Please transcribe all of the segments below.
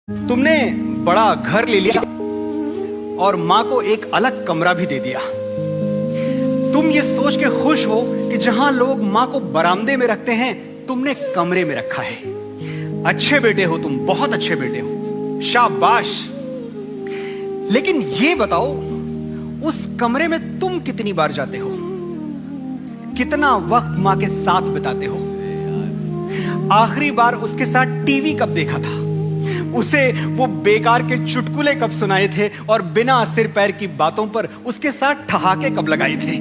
तुमने बड़ा घर ले लिया और माँ को एक अलग कमरा भी दे दिया। तुम ये सोच के खुश हो कि जहां लोग माँ को बरामदे में रखते हैं, तुमने कमरे में रखा है। अच्छे बेटे हो तुम, बहुत अच्छे बेटे हो, शाबाश। लेकिन ये बताओ, उस कमरे में तुम कितनी बार जाते हो? कितना वक्त माँ के साथ बिताते हो? आखिरी बार उसके साथ टीवी कब देखा था? उसे वो बेकार के चुटकुले कब सुनाए थे और बिना सिर पैर की बातों पर उसके साथ ठहाके कब लगाए थे?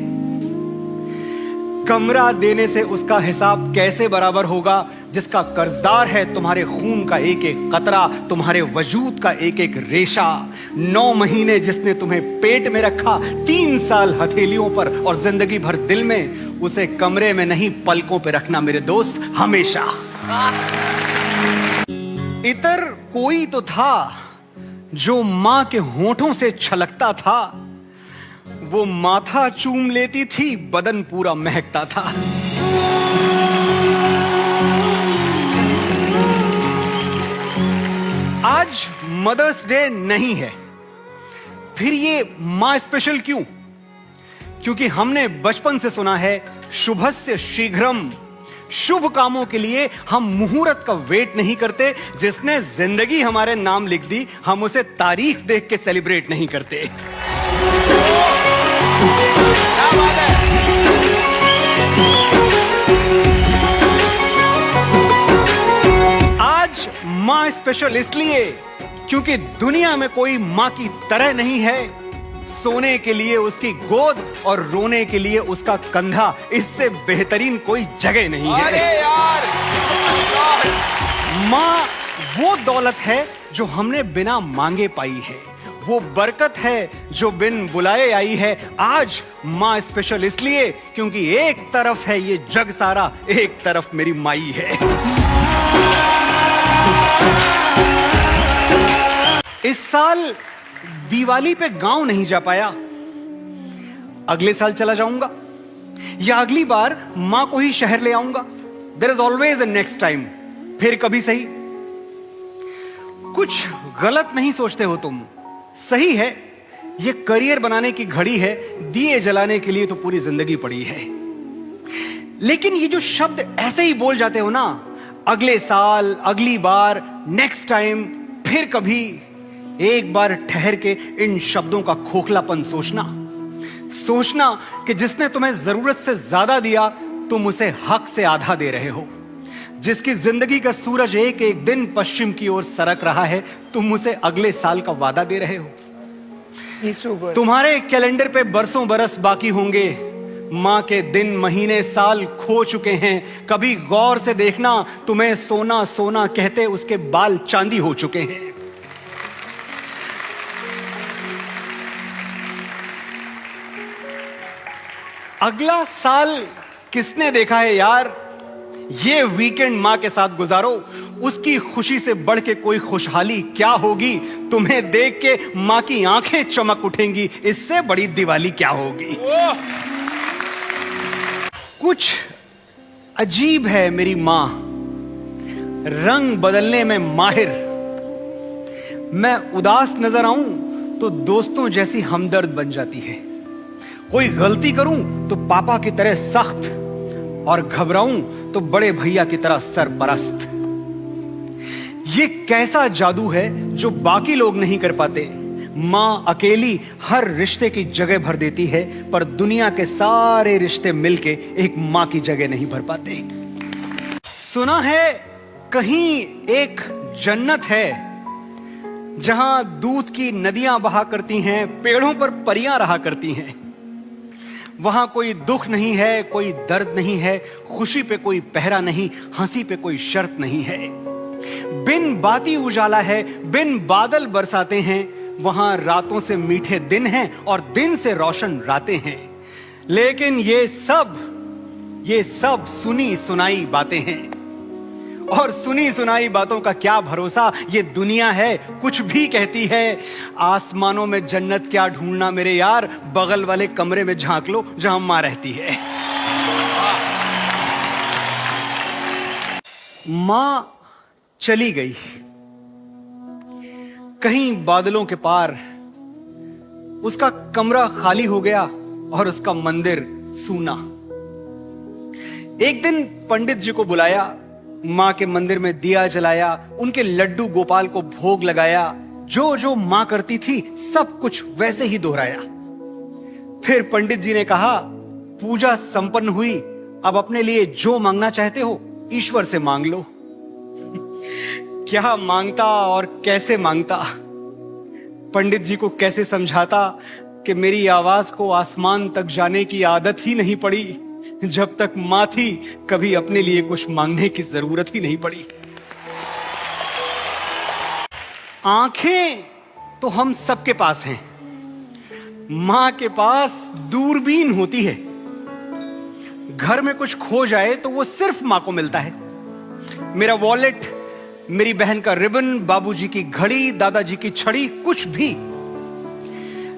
कमरा देने से उसका हिसाब कैसे बराबर होगा जिसका कर्जदार है तुम्हारे खून का एक एक कतरा, तुम्हारे वजूद का एक एक रेशा। 9 महीने जिसने तुम्हें पेट में रखा, 3 साल हथेलियों पर और जिंदगी भर दिल में। उसे कमरे में नहीं, पलकों पे रखना मेरे दोस्त, हमेशा। इतर कोई तो था जो मां के होठों से छलकता था। वो माथा चूम लेती थी, बदन पूरा महकता था। आज मदर्स डे नहीं है, फिर ये मां स्पेशल क्यों? क्योंकि हमने बचपन से सुना है, शुभस्य शीघ्रम। शुभ कामों के लिए हम मुहूर्त का वेट नहीं करते। जिसने जिंदगी हमारे नाम लिख दी, हम उसे तारीख देख के सेलिब्रेट नहीं करते। क्या बात है? आज मां स्पेशल इसलिए क्योंकि दुनिया में कोई मां की तरह नहीं है। सोने के लिए उसकी गोद और रोने के लिए उसका कंधा, इससे बेहतरीन कोई जगह नहीं है। अरे यार, मां वो दौलत है जो हमने बिना मांगे पाई है। वो बरकत है जो बिन बुलाए आई है। आज मां स्पेशल इसलिए क्योंकि एक तरफ है ये जग सारा, एक तरफ मेरी माई है। इस साल दिवाली पे गांव नहीं जा पाया, अगले साल चला जाऊंगा, या अगली बार मां को ही शहर ले आऊंगा। There is always a next time. फिर कभी सही। कुछ गलत नहीं सोचते हो तुम, सही है। ये करियर बनाने की घड़ी है, दिए जलाने के लिए तो पूरी जिंदगी पड़ी है। लेकिन ये जो शब्द ऐसे ही बोल जाते हो ना, अगले साल, अगली बार, नेक्स्ट टाइम, फिर कभी, एक बार ठहर के इन शब्दों का खोखलापन सोचना कि जिसने तुम्हें जरूरत से ज्यादा दिया, तुम उसे हक से आधा दे रहे हो। जिसकी जिंदगी का सूरज एक एक दिन पश्चिम की ओर सरक रहा है, तुम उसे अगले साल का वादा दे रहे हो। तुम्हारे कैलेंडर पे बरसों बरस बाकी होंगे। मां के दिन, महीने, साल खो चुके हैं। कभी गौर से देखना, तुम्हें सोना सोना कहते उसके बाल चांदी हो चुके हैं। अगला साल किसने देखा है यार? ये वीकेंड मां के साथ गुजारो, उसकी खुशी से बढ़ के कोई खुशहाली क्या होगी? तुम्हें देख के मां की आंखें चमक उठेंगी, इससे बड़ी दिवाली क्या होगी? कुछ अजीब है मेरी मां, रंग बदलने में माहिर। मैं उदास नजर आऊं तो दोस्तों जैसी हमदर्द बन जाती है। कोई गलती करूं तो पापा की तरह सख्त, और घबराऊं तो बड़े भैया की तरह सरपरस्त। ये कैसा जादू है जो बाकी लोग नहीं कर पाते? मां अकेली हर रिश्ते की जगह भर देती है, पर दुनिया के सारे रिश्ते मिलके एक मां की जगह नहीं भर पाते। सुना है कहीं एक जन्नत है जहां दूध की नदियां बहा करती हैं, पेड़ों पर परियां रहा करती हैं। वहां कोई दुख नहीं है, कोई दर्द नहीं है, खुशी पे कोई पहरा नहीं, हंसी पे कोई शर्त नहीं है। बिन बाती उजाला है, बिन बादल बरसाते हैं। वहां रातों से मीठे दिन हैं और दिन से रोशन रातें हैं। लेकिन ये सब सुनी सुनाई बातें हैं। और सुनी सुनाई बातों का क्या भरोसा? ये दुनिया है, कुछ भी कहती है। आसमानों में जन्नत क्या ढूंढना मेरे यार, बगल वाले कमरे में झांक लो जहां मां रहती है। मां चली गई, कहीं बादलों के पार उसका कमरा खाली हो गया और उसका मंदिर सूना। एक दिन पंडित जी को बुलाया, मां के मंदिर में दिया जलाया, उनके लड्डू गोपाल को भोग लगाया, जो जो मां करती थी सब कुछ वैसे ही दोहराया। फिर पंडित जी ने कहा, पूजा संपन्न हुई, अब अपने लिए जो मांगना चाहते हो ईश्वर से मांग लो। क्या मांगता और कैसे मांगता, पंडित जी को कैसे समझाता कि मेरी आवाज को आसमान तक जाने की आदत ही नहीं पड़ी। जब तक मां थी कभी अपने लिए कुछ मांगने की जरूरत ही नहीं पड़ी। आंखें तो हम सबके पास हैं, मां के पास दूरबीन होती है। घर में कुछ खो जाए तो वो सिर्फ मां को मिलता है। मेरा वॉलेट, मेरी बहन का रिबन, बाबूजी की घड़ी, दादाजी की छड़ी, कुछ भी।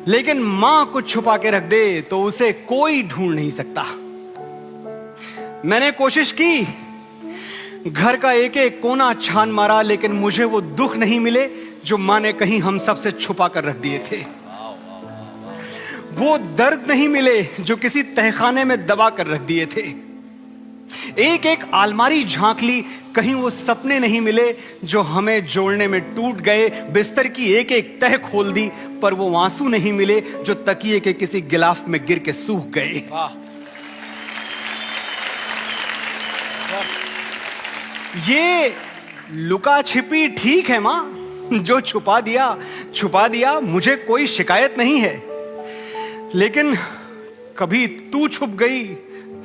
लेकिन मां कुछ छुपा के रख दे तो उसे कोई ढूंढ नहीं सकता। मैंने कोशिश की, घर का एक एक कोना छान मारा, लेकिन मुझे वो दुख नहीं मिले जो मां ने कहीं हम सबसे छुपा कर रख दिए थे। वो दर्द नहीं मिले जो किसी तहखाने में दबा कर रख दिए थे। एक एक अलमारी झांक ली, कहीं वो सपने नहीं मिले जो हमें जोड़ने में टूट गए। बिस्तर की एक एक तह खोल दी, पर वो आंसू नहीं मिले जो तकिए के किसी गिलाफ में गिर के सूख गए। ये लुका छिपी ठीक है मां, जो छुपा दिया, मुझे कोई शिकायत नहीं है। लेकिन कभी तू छुप गई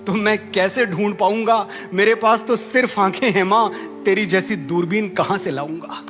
तो मैं कैसे ढूंढ पाऊंगा? मेरे पास तो सिर्फ आंखें हैं मां, तेरी जैसी दूरबीन कहां से लाऊंगा?